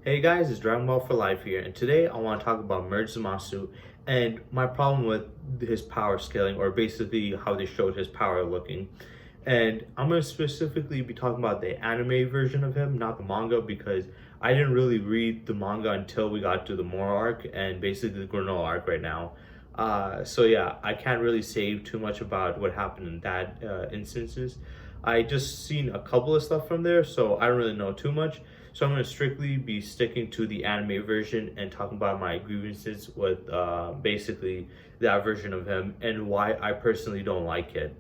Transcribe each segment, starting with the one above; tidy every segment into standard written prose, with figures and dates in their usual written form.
Hey guys, it's Dragon Ball for Life here, and today I want to talk about Merged Zamasu and my problem with his power scaling, or basically how they showed his power looking. And I'm going to specifically be talking about the anime version of him, not the manga, because I didn't really read the manga until we got to the Moro arc and basically the Granola arc right now. So yeah, I can't really say too much about what happened in that instances. I just seen a couple of stuff from there, so I don't really know too much. So I'm going to strictly be sticking to the anime version and talking about my grievances with basically that version of him and why I personally don't like it.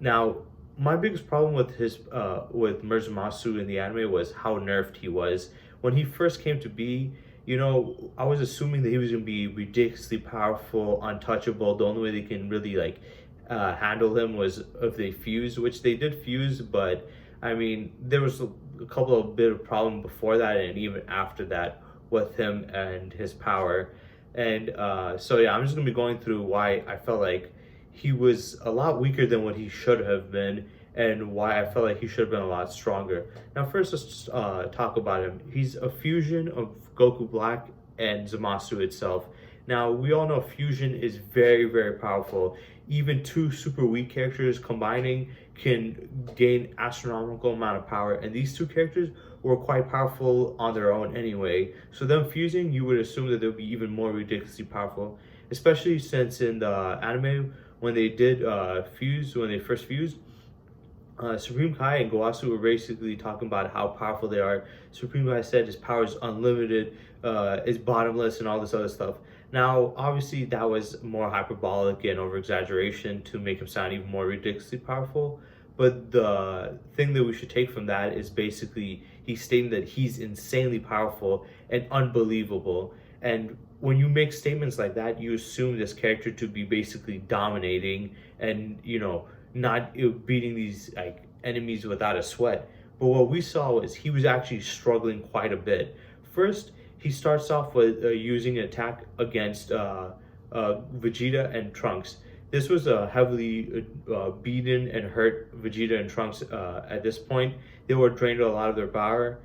Now, my biggest problem with his with Merzumasu in the anime was how nerfed he was when he first came to be. I was assuming that he was gonna be ridiculously powerful, untouchable. The only way they can really handle him was if they fuse, which they did fuse, but I mean there was a couple of bit of problem before that and even after that with him and his power. And so yeah, I'm just gonna be going through why I felt like he was a lot weaker than what he should have been and why I felt like he should have been a lot stronger. Now, first, let's talk about him. He's a fusion of Goku Black and Zamasu itself. Now, we all know fusion is very, very powerful. Even two super weak characters combining can gain astronomical amount of power, and these two characters were quite powerful on their own anyway. So them fusing, you would assume that they'll be even more ridiculously powerful, especially since in the anime, when they did fuse, when they first fused, Supreme Kai and Gowasu were basically talking about how powerful they are. Supreme Kai said his power is unlimited, is bottomless, and all this other stuff. Now, obviously, that was more hyperbolic and over exaggeration to make him sound even more ridiculously powerful. But the thing that we should take from that is basically he's stating that he's insanely powerful and unbelievable. And when you make statements like that, you assume this character to be basically dominating and, not beating these enemies without a sweat. But what we saw was he was actually struggling quite a bit. First, he starts off with using an attack against Vegeta and Trunks. This was a heavily beaten and hurt Vegeta and Trunks at this point. They were drained of a lot of their power,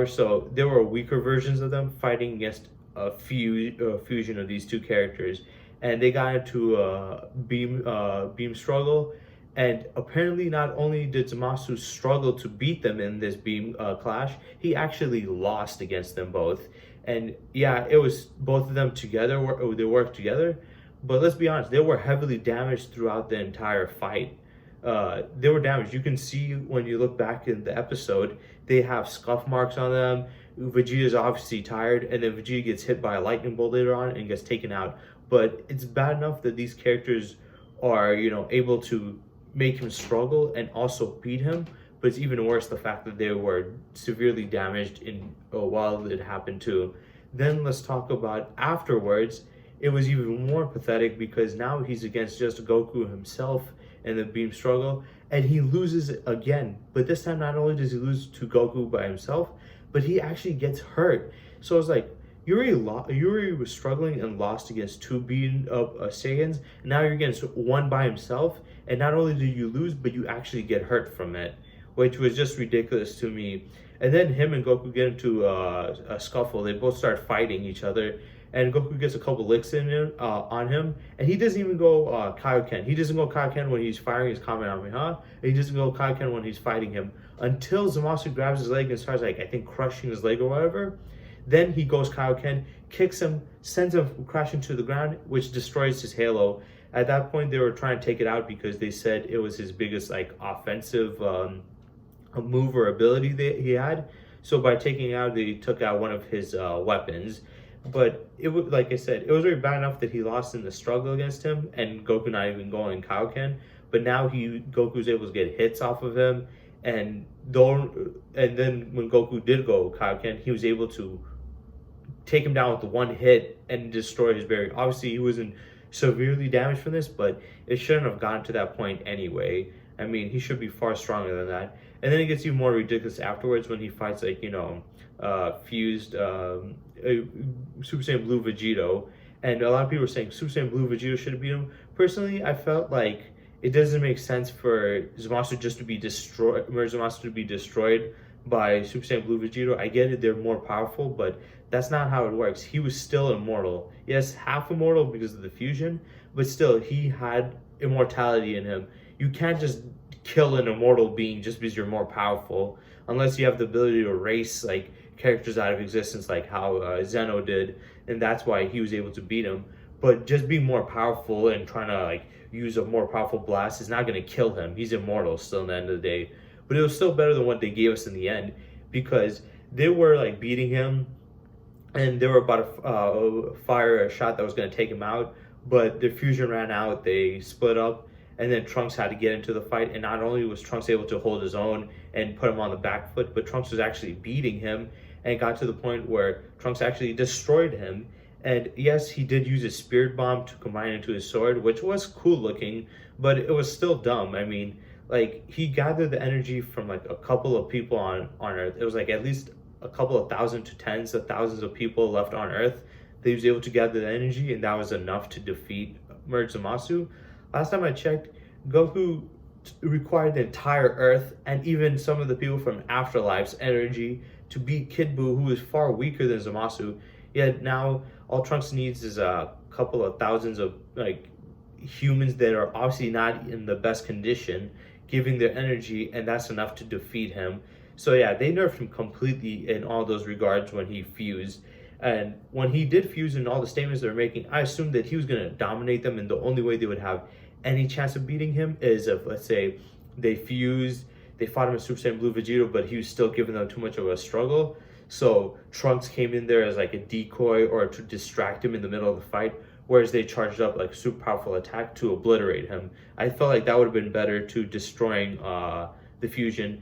so there were weaker versions of them fighting against a fusion of these two characters, and they got into a beam struggle. And apparently, not only did Zamasu struggle to beat them in this beam clash, he actually lost against them both. And yeah, it was both of them together, they worked together. But let's be honest, they were heavily damaged throughout the entire fight. They were damaged. You can see when you look back in the episode, they have scuff marks on them. Vegeta's obviously tired, and then Vegeta gets hit by a lightning bolt later on and gets taken out. But it's bad enough that these characters are, able to make him struggle and also beat him, but it's even worse the fact that they were severely damaged in while it happened too. Then let's talk about afterwards. It was even more pathetic because now he's against just Goku himself in the beam struggle, and he loses again. But this time, not only does he lose to Goku by himself, but he actually gets hurt. So it's like Yuri was struggling and lost against two beaten up Saiyans. And now you're against one by himself, and not only do you lose, but you actually get hurt from it, which was just ridiculous to me. And then him and Goku get into a scuffle. They both start fighting each other, and Goku gets a couple licks on him, and he doesn't even go Kaioken. He doesn't go Kaioken when he's firing his Kamehameha, and he doesn't go Kaioken when he's fighting him until Zamasu grabs his leg and starts I think crushing his leg or whatever. Then he goes Kaioken, kicks him, sends him crashing to the ground, which destroys his halo. At that point, they were trying to take it out because they said it was his biggest offensive move or ability that he had. So by taking it out, they took out one of his weapons. But it was, like I said, it was very bad enough that he lost in the struggle against him, and Goku not even going Kaioken. But now Goku's able to get hits off of him, and then when Goku did go Kaioken, he was able to take him down with the one hit and destroy his barrier. Obviously, he wasn't severely damaged from this, but it shouldn't have gotten to that point anyway. I mean, he should be far stronger than that. And then it gets even more ridiculous afterwards when he fights fused Super Saiyan Blue Vegito. And a lot of people are saying Super Saiyan Blue Vegito should have beat him. Personally, I felt like it doesn't make sense for Zamasu just to be destroyed, Zamasu to be destroyed by Super Saiyan Blue Vegeta. I get it, they're more powerful, but that's not how it works. He was still immortal. Yes, half immortal because of the fusion, but still, he had immortality in him. You can't just kill an immortal being just because you're more powerful, unless you have the ability to erase like characters out of existence, like how Zeno did, and that's why he was able to beat him. But just being more powerful and trying to like use a more powerful blast is not going to kill him. He's immortal still in the end of the day. But it was still better than what they gave us in the end, because they were like beating him and they were about to fire a shot that was going to take him out, but their fusion ran out. They split up, and then Trunks had to get into the fight. And not only was Trunks able to hold his own and put him on the back foot, but Trunks was actually beating him, and it got to the point where Trunks actually destroyed him. And yes, he did use his spirit bomb to combine into his sword, which was cool looking, but it was still dumb. I mean, like, he gathered the energy from like a couple of people on Earth. It was like at least a couple of thousand to tens of thousands of people left on Earth. They was able to gather the energy, and that was enough to defeat Merged Zamasu. Last time I checked, Goku required the entire Earth and even some of the people from Afterlife's energy to beat Kid Buu, who is far weaker than Zamasu. Yet now all Trunks needs is a couple of thousands of like humans that are obviously not in the best condition, giving their energy, and that's enough to defeat him. So yeah, they nerfed him completely in all those regards when he fused. And when he did fuse and all the statements they were making, I assumed that he was going to dominate them, and the only way they would have any chance of beating him is if, let's say, they fused, they fought him in Super Saiyan Blue Vegeta, but he was still giving them too much of a struggle. So Trunks came in there as like a decoy or to distract him in the middle of the fight, whereas they charged up like super powerful attack to obliterate him. I felt like that would have been better to destroying the fusion.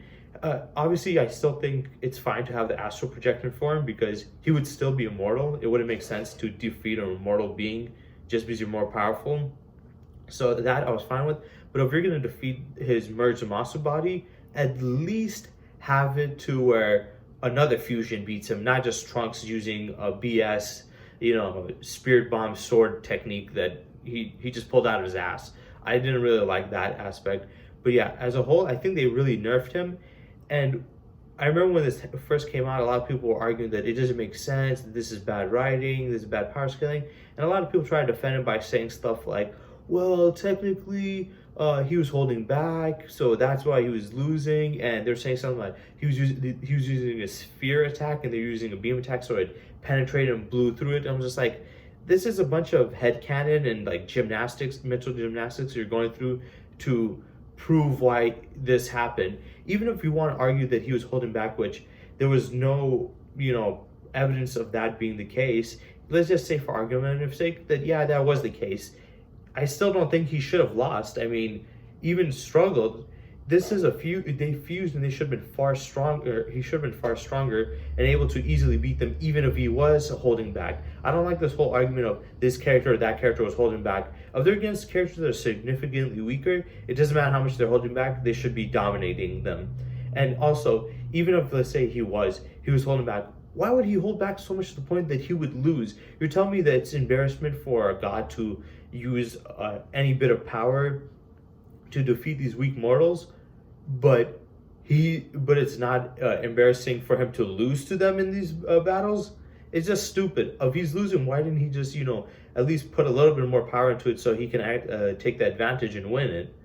Obviously, I still think it's fine to have the astral projection form because he would still be immortal. It wouldn't make sense to defeat an immortal being just because you're more powerful. So that I was fine with. But if you're going to defeat his Merged Zamasu body, at least have it to where another fusion beats him, not just Trunks using a BS, spirit bomb sword technique that he just pulled out of his ass. I didn't really like that aspect. But yeah, as a whole, I think they really nerfed him. And I remember when this first came out, a lot of people were arguing that it doesn't make sense, that this is bad writing, this is bad power scaling. And a lot of people tried to defend it by saying stuff like, well, technically, he was holding back, so that's why he was losing. And they're saying something like he was using a sphere attack and they're using a beam attack, so it penetrated and blew through it. And I'm just like, this is a bunch of headcanon and like gymnastics, mental gymnastics you're going through to prove why this happened. Even if you want to argue that he was holding back, which there was no, evidence of that being the case, let's just say for argument's sake that yeah, that was the case. I still don't think he should have lost. I mean, even struggled. This is they fused and they should have been far stronger. He should have been far stronger and able to easily beat them, even if he was holding back. I don't like this whole argument of this character or that character was holding back. If they're against characters that are significantly weaker, it doesn't matter how much they're holding back, they should be dominating them. And also, even if, let's say, he was holding back, why would he hold back so much to the point that he would lose? You're telling me that it's embarrassment for a god to use any bit of power to defeat these weak mortals, but it's not embarrassing for him to lose to them in these battles? It's just stupid. If he's losing, why didn't he just at least put a little bit more power into it so he can take the advantage and win it?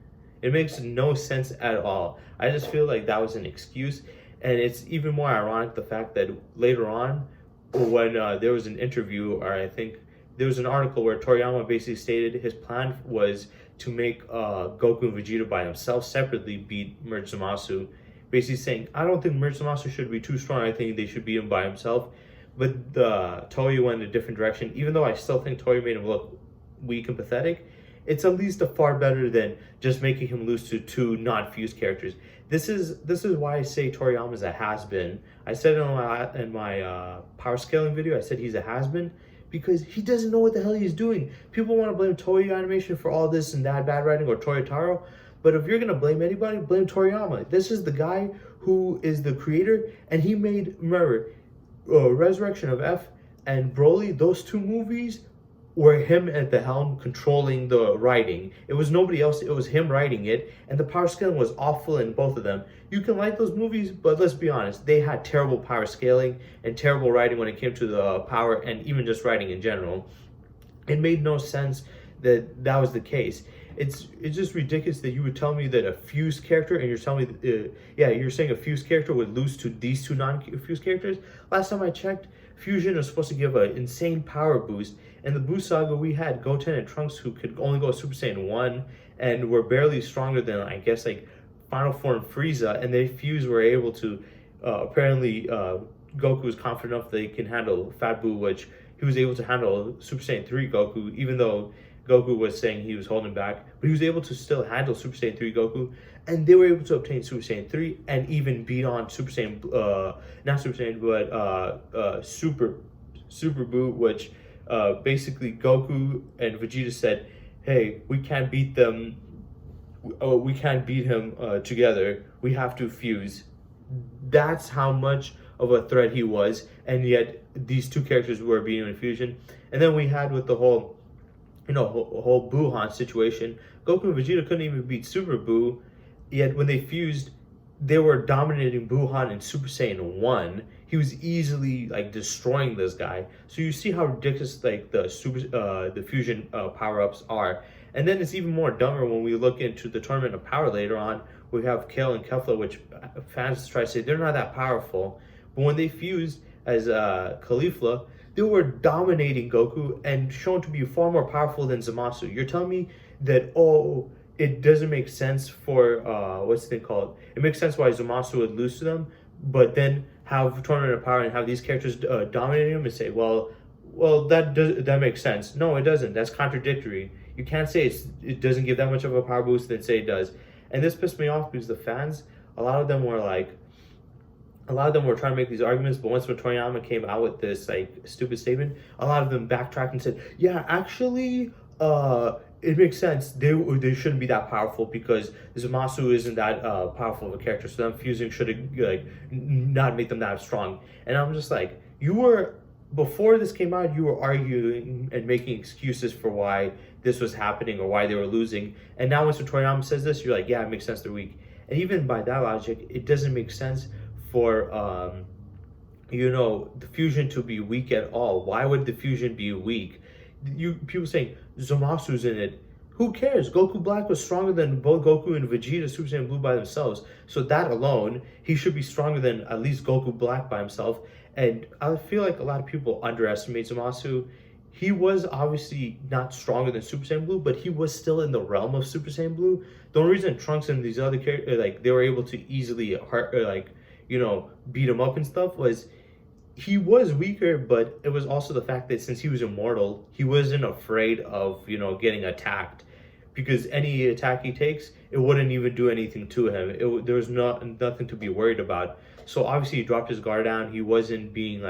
It makes no sense at all. I just feel like that was an excuse. And it's even more ironic the fact that later on, when there was an interview, or I think there was an article where Toriyama basically stated his plan was to make Goku and Vegeta by themselves separately beat Merged Zamasu, basically saying, I don't think Merged Zamasu should be too strong, I think they should beat him by himself. But Toei went in a different direction. Even though I still think Toei made him look weak and pathetic, it's at least a far better than just making him lose to two non-fused characters. This is why I say Toriyama is a has-been. I said it in my power scaling video, I said he's a has-been because he doesn't know what the hell he's doing. People want to blame Toei Animation for all this and that bad writing, or Toyotaro, but if you're going to blame anybody, blame Toriyama. This is the guy who is the creator, and he made, remember, Resurrection of F and Broly, those two movies were him at the helm controlling the writing. It was nobody else, it was him writing it, and the power scaling was awful in both of them. You can like those movies, but let's be honest, they had terrible power scaling and terrible writing when it came to the power and even just writing in general. It made no sense that that was the case. It's just ridiculous that you would tell me that a fused character, and you're telling me, yeah, you're saying a fused character would lose to these two non-fused characters. Last time I checked, fusion is supposed to give an insane power boost. In the Buu Saga, we had Goten and Trunks who could only go Super Saiyan 1 and were barely stronger than, I guess, like Final Form Frieza, and they fused were able to, apparently, Goku was confident enough that he can handle Fat Buu, which he was able to handle Super Saiyan 3 Goku, even though Goku was saying he was holding back, but he was able to still handle Super Saiyan 3 Goku, and they were able to obtain Super Saiyan 3 and even beat on Super Saiyan, not Super Saiyan, but Super Buu, which basically Goku and Vegeta said, hey, we can't beat them, we can't beat him together, we have to fuse. That's how much of a threat he was, and yet these two characters were beating in fusion. And then we had with the whole whole Buuhan situation, Goku and Vegeta couldn't even beat Super Buu, yet when they fused, they were dominating Buuhan in Super Saiyan 1. He was easily like destroying this guy. So you see how ridiculous like the fusion power-ups are. And then it's even more dumber when we look into the Tournament of Power later on. We have Kale and Kefla, which fans try to say they're not that powerful. But when they fused as Caulifla, they were dominating Goku and shown to be far more powerful than Zamasu. You're telling me that, oh, it doesn't make sense for, what's the thing called? It makes sense why Zamasu would lose to them, but then have Tournament of Power and have these characters dominating them and say, well, that makes sense. No, it doesn't. That's contradictory. You can't say it doesn't give that much of a power boost and then say it does. And this pissed me off because the fans, a lot of them were trying to make these arguments, but once Toriyama came out with this like stupid statement, a lot of them backtracked and said, yeah, actually, it makes sense. They shouldn't be that powerful because Zamasu isn't that powerful of a character, so them fusing should like not make them that strong. And I'm just like, before this came out, you were arguing and making excuses for why this was happening or why they were losing. And now once Toriyama says this, you're like, yeah, it makes sense, they're weak. And even by that logic, it doesn't make sense for the fusion to be weak at all. Why would the fusion be weak? People saying Zamasu's in it. Who cares? Goku Black was stronger than both Goku and Vegeta Super Saiyan Blue by themselves. So that alone, he should be stronger than at least Goku Black by himself. And I feel like a lot of people underestimate Zamasu. He was obviously not stronger than Super Saiyan Blue, but he was still in the realm of Super Saiyan Blue. The only reason Trunks and these other characters, like, they were able to easily beat him up and stuff was he was weaker, but it was also the fact that since he was immortal, he wasn't afraid of, getting attacked, because any attack he takes, it wouldn't even do anything to him. There was nothing to be worried about. So obviously he dropped his guard down. He wasn't being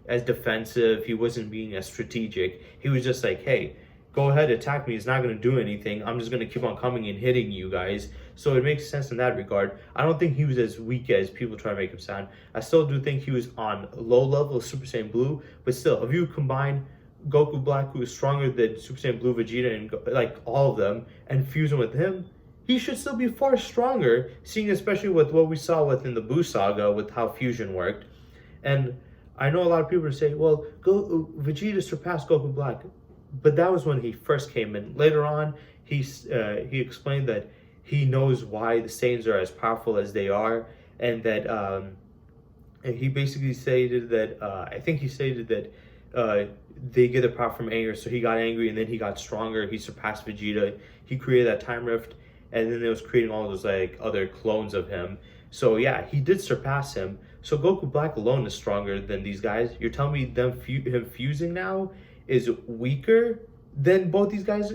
as defensive. He wasn't being as strategic. He was just like, hey, go ahead, attack me. It's not going to do anything. I'm just going to keep on coming and hitting you guys. So it makes sense in that regard. I don't think he was as weak as people try to make him sound. I still do think he was on low level of Super Saiyan Blue. But still, if you combine Goku Black, who is stronger than Super Saiyan Blue, Vegeta, and all of them, and fuse him with him, he should still be far stronger, seeing especially with what we saw within the Buu Saga with how fusion worked. And I know a lot of people are saying, well, Vegeta surpassed Goku Black. But that was when he first came in. Later on, he explained that he knows why the Saiyans are as powerful as they are, and that and he basically stated that they get their power from anger. So he got angry, and then he got stronger. He surpassed Vegeta. He created that time rift, and then it was creating all those other clones of him. So yeah, he did surpass him. So Goku Black alone is stronger than these guys. You're telling me him fusing now is weaker than both these guys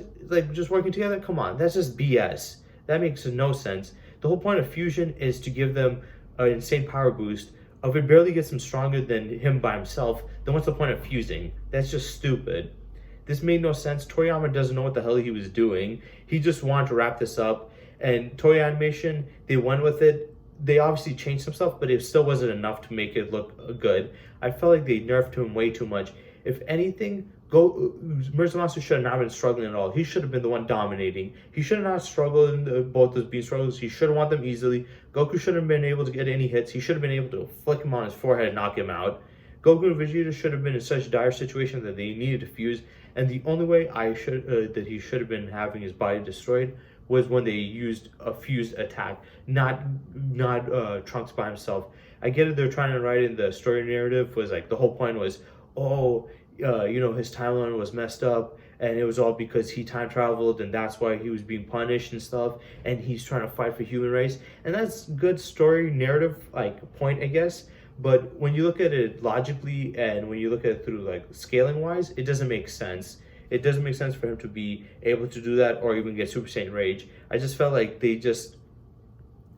just working together? Come on, that's just BS. That makes no sense. The whole point of fusion is to give them an insane power boost. If it barely gets him stronger than him by himself, then what's the point of fusing? That's just stupid. This made no sense. Toriyama doesn't know what the hell he was doing. He just wanted to wrap this up. And Toei Animation, they went with it. They obviously changed some stuff, but it still wasn't enough to make it look good. I felt like they nerfed him way too much. If anything, Merged Zamasu should have not been struggling at all. He should have been the one dominating. He should have not struggled in both those beam struggles. He should have won them easily. Goku shouldn't have been able to get any hits. He should have been able to flick him on his forehead and knock him out. Goku and Vegeta should have been in such dire situation that they needed to fuse, and the only way that he should have been having his body destroyed was when they used a fused attack, not Trunks by himself. I get it; they're trying to write in the story narrative was like the whole point was, oh, his timeline was messed up, and it was all because he time traveled, and that's why he was being punished and stuff, and he's trying to fight for human race, and that's good story narrative like point, I guess. But when you look at it logically and when you look at it through like scaling wise, it doesn't make sense. It doesn't make sense for him to be able to do that or even get Super Saiyan Rage. I just felt like they just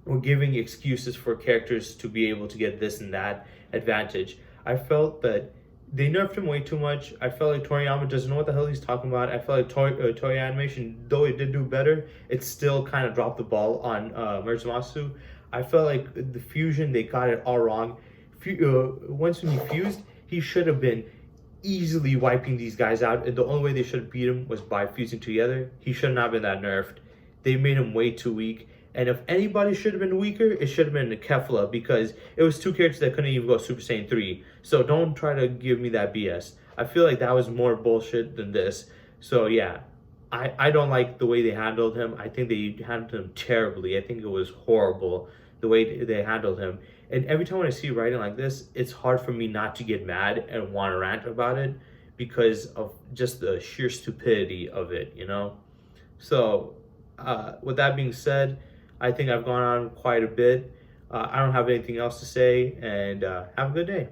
were giving excuses for characters to be able to get this and that advantage. I felt that they nerfed him way too much. I felt like Toriyama doesn't know what the hell he's talking about. I felt like Toei Animation, though it did do better, it still kind of dropped the ball on Merged Zamasu. I felt like the fusion, they got it all wrong. Once when he fused, he should have been easily wiping these guys out, and the only way they should have beat him was by fusing together. He should not have been that nerfed. They made him way too weak. And if anybody should have been weaker, it should have been Kefla, because it was two characters that couldn't even go Super Saiyan 3. So don't try to give me that BS. I feel like that was more bullshit than this. So yeah, I don't like the way they handled him. I think they handled him terribly. I think it was horrible the way they handled him. And every time when I see writing like this, it's hard for me not to get mad and want to rant about it because of just the sheer stupidity of it. So with that being said, I think I've gone on quite a bit. I don't have anything else to say, and have a good day.